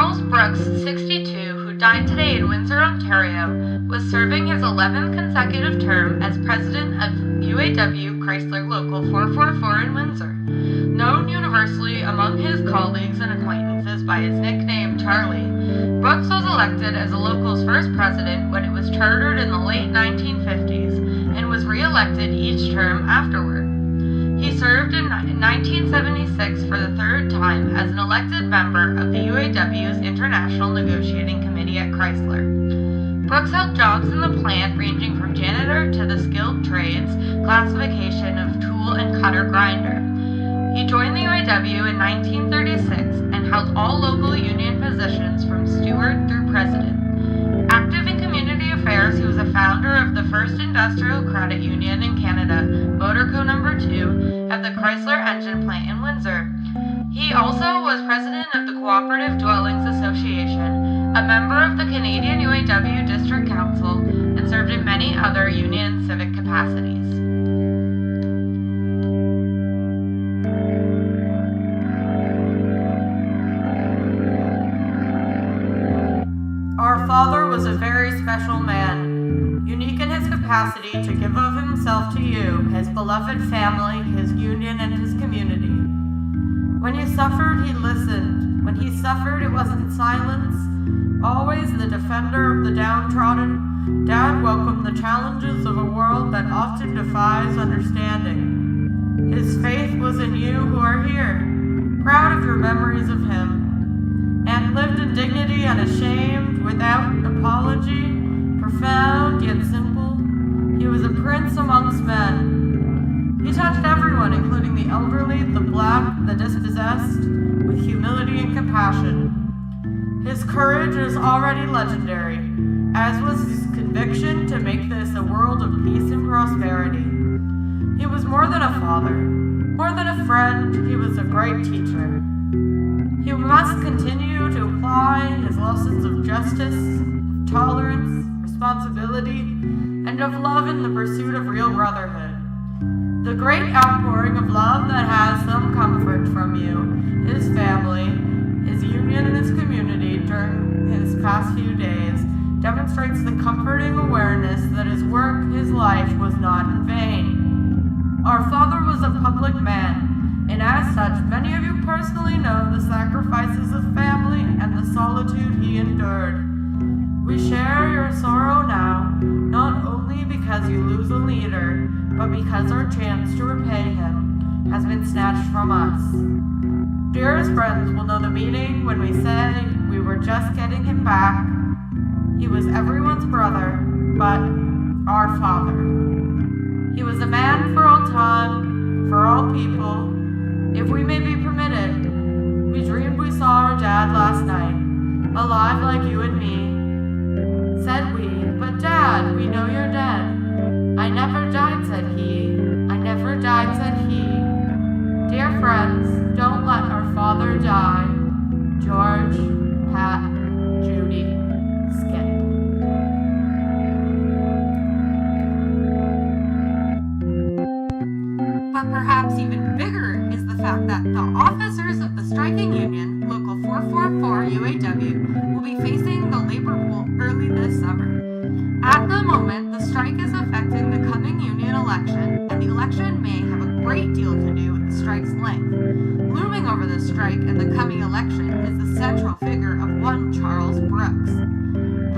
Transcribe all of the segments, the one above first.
Charles Brooks, 62, who died today in Windsor, Ontario, was serving his 11th consecutive term as president of UAW Chrysler Local 444 in Windsor. Known universally among his colleagues and acquaintances by his nickname Charlie, Brooks was elected as the local's first president when it was chartered in the late 1950s and was re-elected each term afterward. He served in 1976 for the third time as an elected member of the UAW's International Negotiating Committee at Chrysler. Brooks held jobs in the plant ranging from janitor to the skilled trades classification of tool and cutter grinder. He joined the UAW in 1936 and held all local union positions from steward through president. Active in community affairs, he was a founder of the first industrial credit union in Canada, Motorco No. 2, at the Chrysler Engine Plant in Windsor. He also was president of the Cooperative Dwellings Association, a member of the Canadian UAW District Council, and served in many other union and civic capacities. Our father was a very special man, unique in his capacity to give of himself to you, his beloved family, his union, and his community. When you suffered, he listened. When he suffered, it was in silence. Always the defender of the downtrodden, Dad welcomed the challenges of a world that often defies understanding. His faith was in you who are here, proud of your memories of him, and lived in dignity unashamed, without apology, profound yet simple. He was a prince amongst men. He touched everyone, including the elderly, the black, the dispossessed, with humility and compassion. His courage is already legendary, as was his conviction to make this a world of peace and prosperity. He was more than a father, more than a friend, he was a great teacher. He must continue to apply his lessons of justice, of tolerance, responsibility, and of love in the pursuit of real brotherhood. The great outpouring of love that has some comfort from you, his family, his union, and his community during his past few days demonstrates the comforting awareness that his work, his life, was not in vain. Our father was a public man, and as such, many of you personally know the sacrifices of family and the solitude he endured. We share your sorrow now, not only because you lose a leader, but because our chance to repay him has been snatched from us. Dearest friends will know the meaning when we say we were just getting him back. He was everyone's brother, but our father. He was a man for all time, for all people. If we may be permitted, we dreamed we saw our dad last night, alive like you and me. Said we, but Dad, we know you're dead. I never died, said he. I never died, said he. Dear friends, don't let our father die. George, Pat, Judy, Skip. But perhaps even bigger is the fact that the officers of the striking union, Local 444 UAW, will be facing the labor pool early this summer. At the moment, the strike is affecting the coming union election, and the election may have a great deal to do with the strike's length. Looming over the strike and the coming election is the central figure of one Charles Brooks.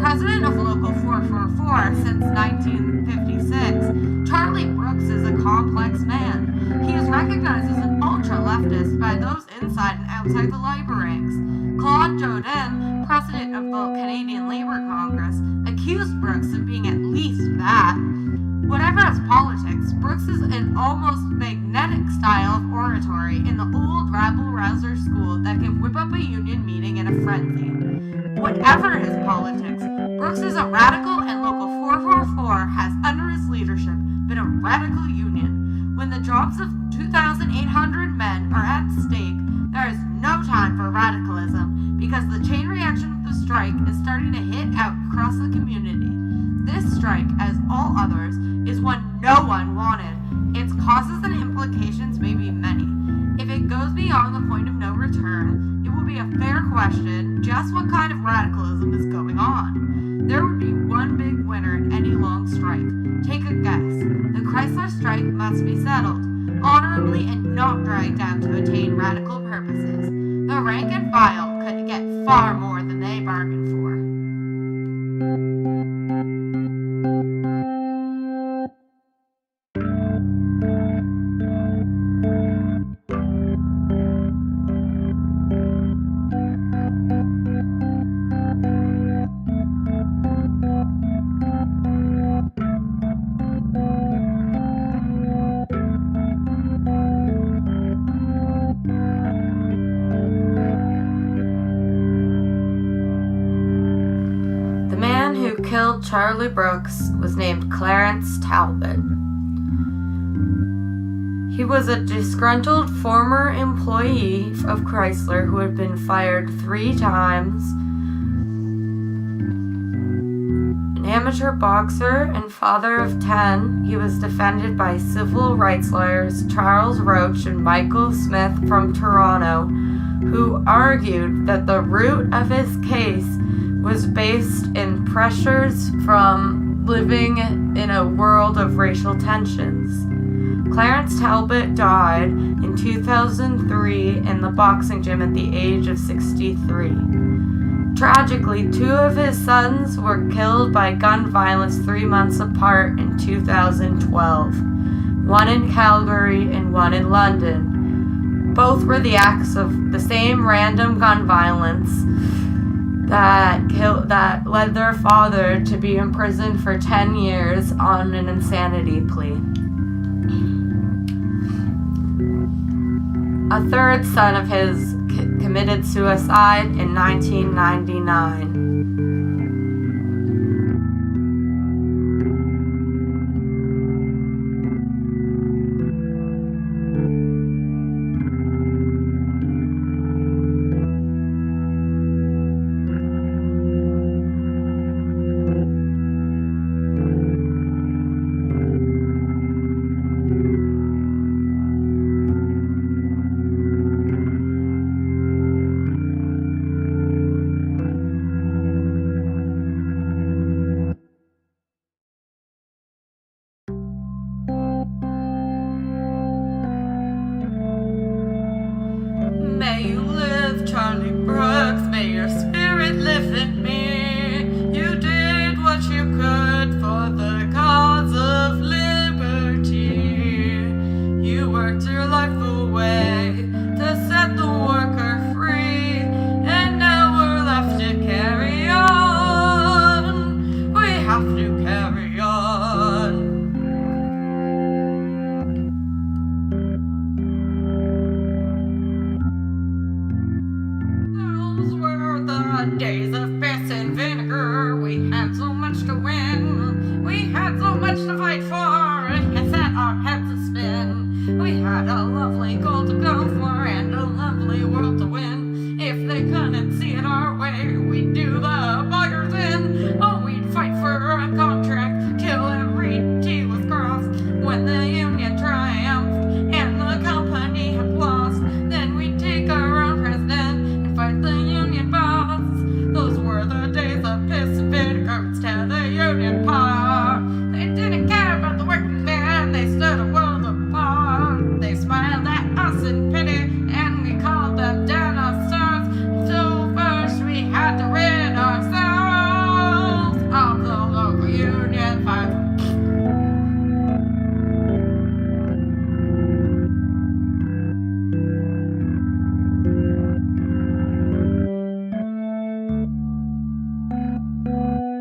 President of Local 444 since 1956, Charlie Brooks is a complex man. He is recognized as an ultra-leftist by those inside and outside the labor ranks. Claude Jodin, president of the Canadian Labour Congress, accused Brooks of being at least that. Whatever his politics, Brooks is an almost magnetic style of oratory in the old rabble-rouser school that can whip up a union meeting in a frenzy. Whatever his politics, Brooks is a radical, and Local 444 has, under his leadership, been a radical union. When the jobs of 2,800 men are at stake, there is no time for radicalism, because the chain reaction of the strike is starting to hit out across the community. This strike, as all others, is one no one wanted. Its causes and implications may be many. If it goes beyond the point of no return, it would be a fair question just what kind of radicalism is going on. There would be one big winner in any long strike. Take a guess. The Chrysler strike must be settled, honorably and not dragged down to attain radical purposes. The rank and file could get far more than they bargained for. Killed Charlie Brooks was named Clarence Talbot. He was a disgruntled former employee of Chrysler who had been fired 3 times, an amateur boxer and father of 10. He was defended by civil rights lawyers Charles Roach and Michael Smith from Toronto, who argued that the root of his case was based in pressures from living in a world of racial tensions. Clarence Talbot died in 2003 in the boxing gym at the age of 63. Tragically, 2 of his sons were killed by gun violence 3 months apart in 2012, one in Calgary and one in London. Both were the acts of the same random gun violence that led their father to be imprisoned for 10 years on an insanity plea. A third son of his committed suicide in 1999. May you live, Charlie Brooks, may your spirit live in me. You did what you could for the cause of liberty. You worked your life away to set the worker free, and now we're left to carry on. We have to carry on. Days of piss and vinegar, we had so much to win. We had so much to fight for, it had set our heads to spin. We had a lovely goal to go for and a lovely world to win. If they couldn't see it our way, we'd do the buggers in. Oh, we'd fight for a contract till every T was crossed. When the union triumphed and the company had lost, then we'd take our own president and fight the union boss. Those were the days of piss and vinegar instead the union power. They didn't care about the working man, they stood a world apart. They smiled at us in pity and we called them dinosaurs. So first we had to rid ourselves of the local union fight.